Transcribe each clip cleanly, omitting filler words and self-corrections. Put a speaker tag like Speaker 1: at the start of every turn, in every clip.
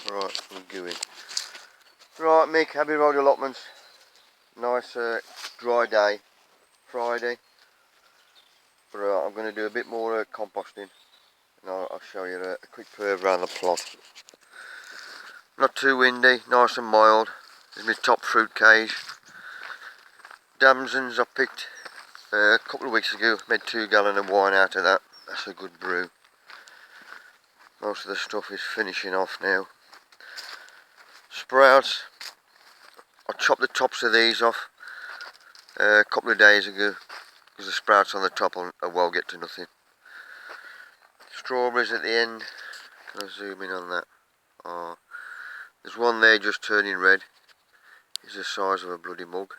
Speaker 1: Right, we're going. Right, Mick, Abbey Road Allotments. Nice dry day, Friday. But I'm going to do a bit more composting, and I'll show you a quick curve around the plot. Not too windy, nice and mild. This is my top fruit cage. Damsons I picked a couple of weeks ago. Made 2 gallons of wine out of that. That's a good brew. Most of the stuff is finishing off now. Sprouts. I chopped the tops of these off a couple of days ago because the sprouts on the top will well get to nothing. Strawberries at the end. Can I zoom in on that? Oh, there's one there just turning red. It's the size of a bloody mug.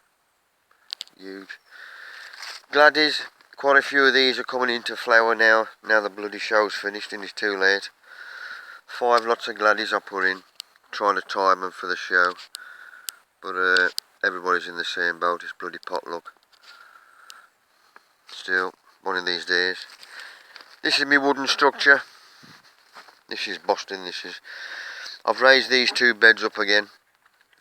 Speaker 1: Huge. Gladdies. Quite a few of these are coming into flower now. Now the bloody show's finished and it's too late. 5 lots of gladdies I put in, trying to time them for the show. But everybody's in the same boat. It's bloody potluck. Still, one of these days. This is my wooden structure. This is Boston. I've raised these 2 beds up again,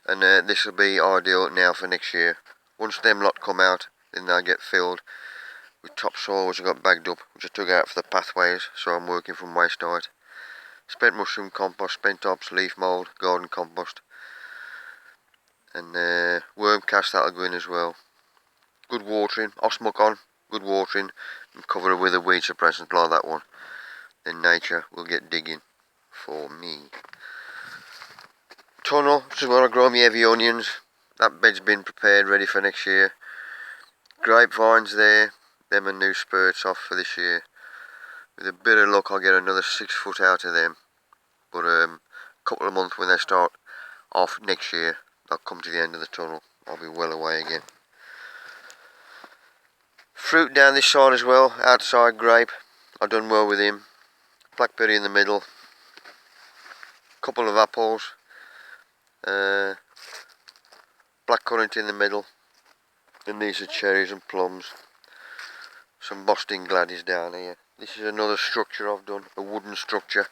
Speaker 1: and this will be ideal now for next year. Once them lot come out, then they'll get filled with topsoil which I got bagged up, which I took out for the pathways, so I'm working from waste diet. Spent mushroom compost, spent tops, leaf mould, garden compost, and worm cast that'll go in as well. Good watering, osmuck on, good watering, and cover it with a weed suppressant like that one. Then nature will get digging for me. Tunnel, this is where I grow my heavy onions. That bed's been prepared, ready for next year. Grapevines there, them are new spurts off for this year. With a bit of luck I'll get another 6 foot out of them. But a couple of months when they start off next year, I'll come to the end of the tunnel. I'll be well away again. Fruit down this side as well, outside grape. I've done well with him. Blackberry in the middle. Couple of apples. Blackcurrant in the middle. And these are cherries and plums. Some Boston gladdies down here. This is another structure I've done, a wooden structure.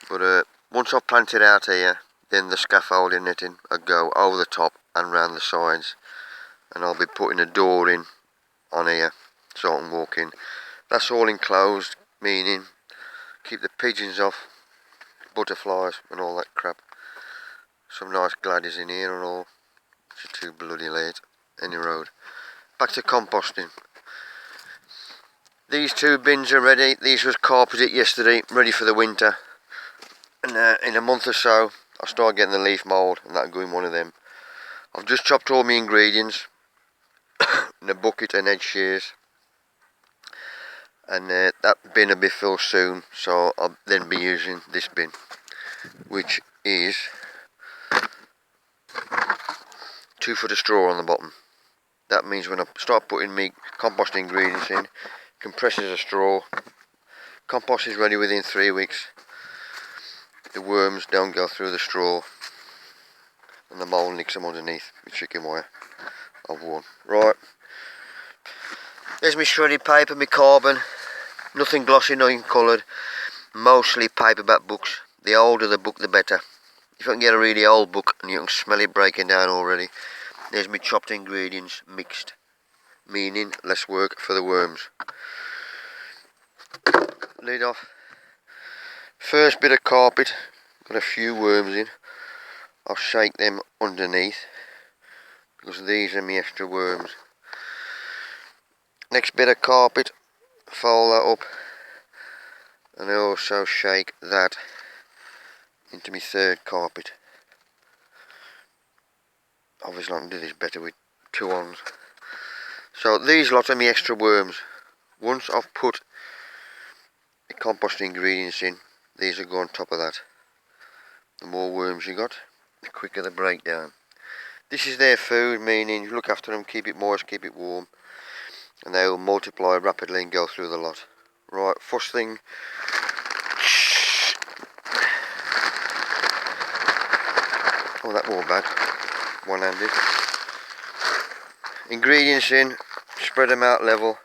Speaker 1: But once I've planted out here, then the scaffolding netting will go over the top and round the sides. And I'll be putting a door in on here so I can walk in. That's all enclosed, meaning keep the pigeons off, butterflies and all that crap. Some nice gladdies in here and all. It's too bloody late. Any road. Back to composting. These 2 bins are ready. These was carpeted yesterday, ready for the winter. And in a month or so, I'll start getting the leaf mould, and that'll go in one of them. I've just chopped all my ingredients in a bucket and edge shears. And that bin will be filled soon, so I'll then be using this bin, which is 2 foot of straw on the bottom. That means when I start putting my compost ingredients in, compresses a straw. Compost is ready within 3 weeks. The worms don't go through the straw, and the mould nicks them underneath with chicken wire. I've won. Right. There's my shredded paper, my carbon. Nothing glossy, nothing coloured. Mostly paperback books. The older the book, the better. If I can get a really old book and you can smell it breaking down already. There's my chopped ingredients mixed, meaning less work for the worms. Lid off. First bit of carpet, got a few worms in. I'll shake them underneath because these are my extra worms. Next bit of carpet, fold that up, and I also shake that into my 3rd carpet. Obviously I can do this better with 2 ons. So these lot are my extra worms. Once I've put the compost ingredients in, these will go on top of that. The more worms you got, the quicker the breakdown. This is their food, meaning you look after them, keep it moist, keep it warm, and they will multiply rapidly and go through the lot. Right, first thing, oh, that more bag, one-handed. Ingredients in, spread them out level,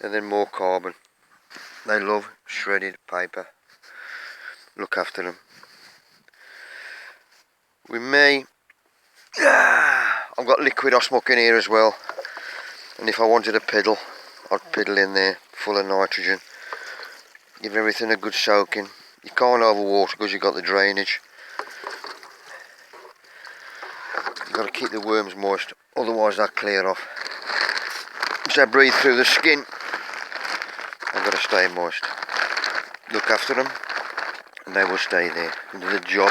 Speaker 1: and then more carbon. They love shredded paper. Look after them. With me, I've got liquid osmoc in here as well, and if I wanted a piddle, I'd piddle in there full of nitrogen. Give everything a good soaking. You can't overwater because you've got the drainage. You've got to keep the worms moist, otherwise they'll clear off. As they breathe through the skin, they've got to stay moist. Look after them, and they will stay there and do the job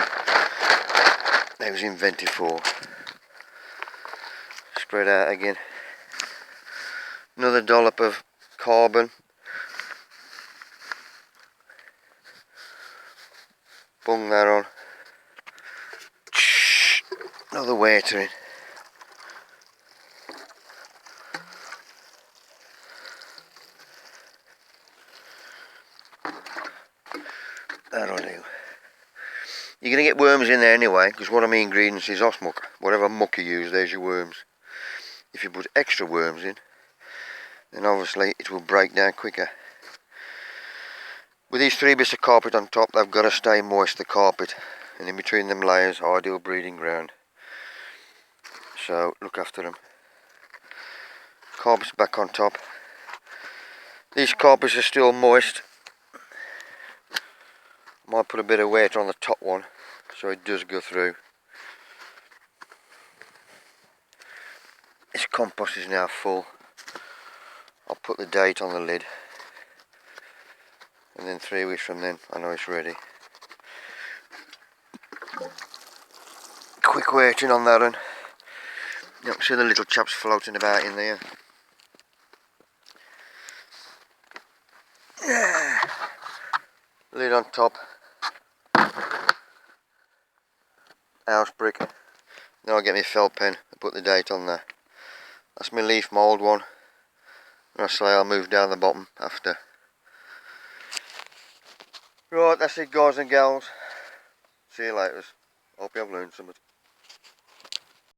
Speaker 1: they was invented for. Spread out again. Another dollop of carbon. Bung that on. Another watering. That'll do. You're going to get worms in there anyway, because one of my ingredients is osmoc. Whatever muck you use, there's your worms. If you put extra worms in, then obviously it will break down quicker. With these 3 bits of carpet on top, they've got to stay moist, the carpet, and in between them layers, ideal breeding ground. So look after them. Carpet's back on top. These carpets are still moist. Might put a bit of weight on the top one so it does go through. This compost is now full. I'll put the date on the lid, and then 3 weeks from then I know it's ready. Quick weighting on that one. You can see the little chaps floating about in there. Lid on top. House brick. Then I'll get my felt pen and put the date on there. That's my leaf mould one. And I say I'll move down the bottom after. Right, that's it guys and gals. See you later. Hope you have learned something.